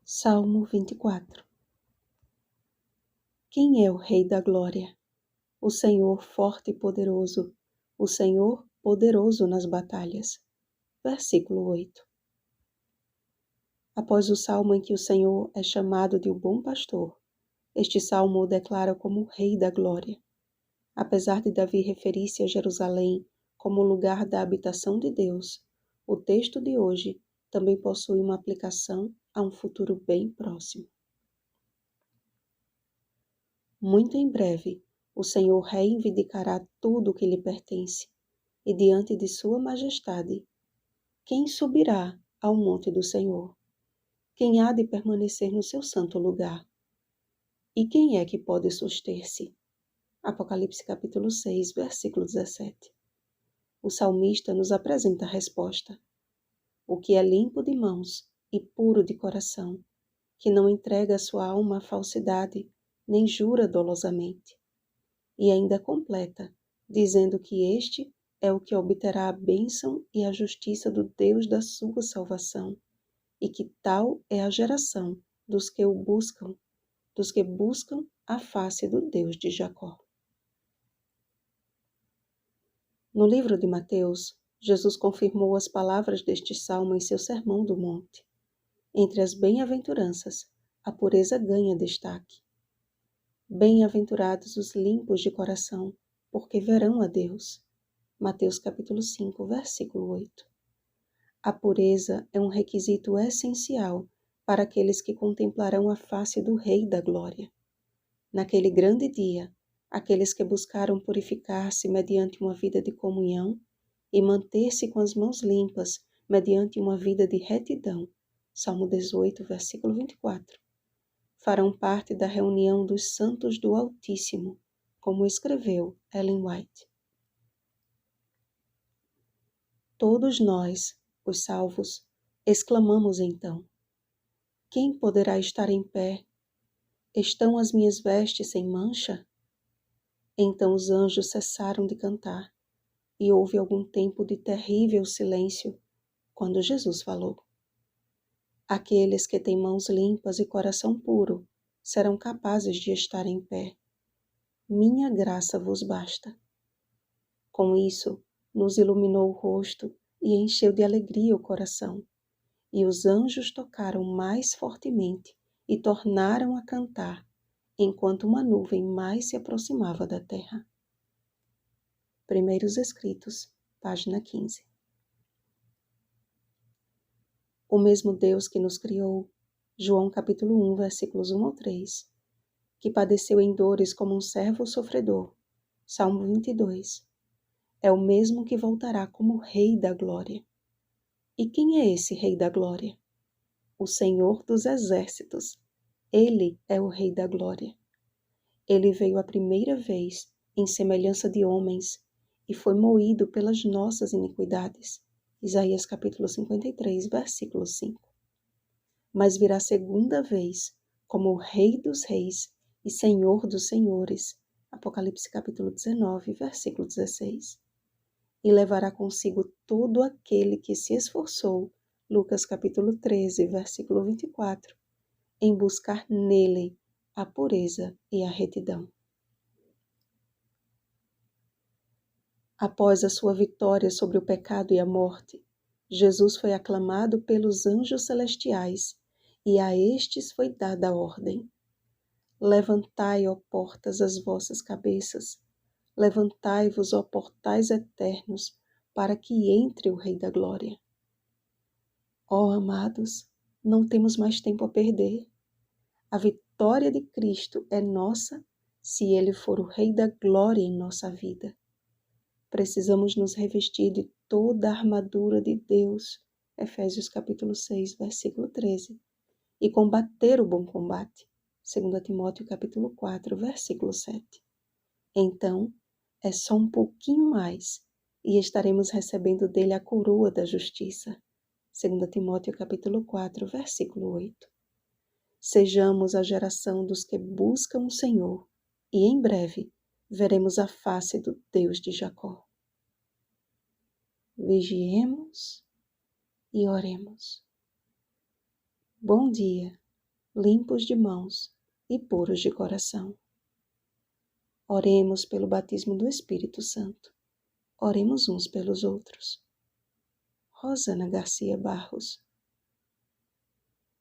Salmo 24. Quem é o Rei da Glória? O Senhor forte e poderoso, o Senhor poderoso nas batalhas. Versículo 8. Após o salmo em que o Senhor é chamado de o bom pastor, este salmo o declara como o Rei da Glória. Apesar de Davi referir-se a Jerusalém como o lugar da habitação de Deus, o texto de hoje também possui uma aplicação a um futuro bem próximo. Muito em breve, o Senhor reivindicará tudo o que lhe pertence, e diante de sua majestade, quem subirá ao monte do Senhor? Quem há de permanecer no seu santo lugar? E quem é que pode suster-se? Apocalipse capítulo 6, versículo 17. O salmista nos apresenta a resposta. O que é limpo de mãos e puro de coração, que não entrega sua alma à falsidade, nem jura dolosamente. E ainda completa, dizendo que este é o que obterá a bênção e a justiça do Deus da sua salvação, e que tal é a geração dos que o buscam, dos que buscam a face do Deus de Jacó. No livro de Mateus, Jesus confirmou as palavras deste salmo em seu Sermão do Monte. Entre as bem-aventuranças, a pureza ganha destaque. Bem-aventurados os limpos de coração, porque verão a Deus. Mateus capítulo 5, versículo 8. A pureza é um requisito essencial para aqueles que contemplarão a face do Rei da Glória. Naquele grande dia, aqueles que buscaram purificar-se mediante uma vida de comunhão e manter-se com as mãos limpas mediante uma vida de retidão, Salmo 18, versículo 24, farão parte da reunião dos santos do Altíssimo, como escreveu Ellen White. Todos nós, os salvos, exclamamos então: quem poderá estar em pé? Estão as minhas vestes sem mancha? Então os anjos cessaram de cantar, e houve algum tempo de terrível silêncio, quando Jesus falou. Aqueles que têm mãos limpas e coração puro serão capazes de estar em pé. Minha graça vos basta. Com isso, nos iluminou o rosto e encheu de alegria o coração. E os anjos tocaram mais fortemente e tornaram a cantar, enquanto uma nuvem mais se aproximava da terra. Primeiros Escritos, página 15. O mesmo Deus que nos criou, João capítulo 1, versículos 1 ao 3, que padeceu em dores como um servo sofredor, Salmo 22, é o mesmo que voltará como Rei da Glória. E quem é esse Rei da Glória? O Senhor dos Exércitos. Ele é o Rei da Glória. Ele veio a primeira vez em semelhança de homens e foi moído pelas nossas iniquidades. Isaías capítulo 53, versículo 5. Mas virá segunda vez como o Rei dos Reis e Senhor dos Senhores. Apocalipse capítulo 19, versículo 16. E levará consigo todo aquele que se esforçou, Lucas capítulo 13, versículo 24, em buscar nele a pureza e a retidão. Após a sua vitória sobre o pecado e a morte, Jesus foi aclamado pelos anjos celestiais, e a estes foi dada a ordem: levantai, ó portas, as vossas cabeças, levantai-vos, ó portais eternos, para que entre o Rei da Glória. Ó amados, não temos mais tempo a perder. A vitória de Cristo é nossa se Ele for o Rei da Glória em nossa vida. Precisamos nos revestir de toda a armadura de Deus, Efésios capítulo 6, versículo 13, e combater o bom combate, 2 Timóteo capítulo 4, versículo 7. Então, é só um pouquinho mais e estaremos recebendo dele a coroa da justiça, 2 Timóteo capítulo 4, versículo 8. Sejamos a geração dos que buscam o Senhor, e em breve veremos a face do Deus de Jacó. Vigiemos e oremos. Bom dia limpos de mãos e puros de coração. Oremos pelo batismo do Espírito Santo. Oremos uns pelos outros. Rosana Garcia Barros.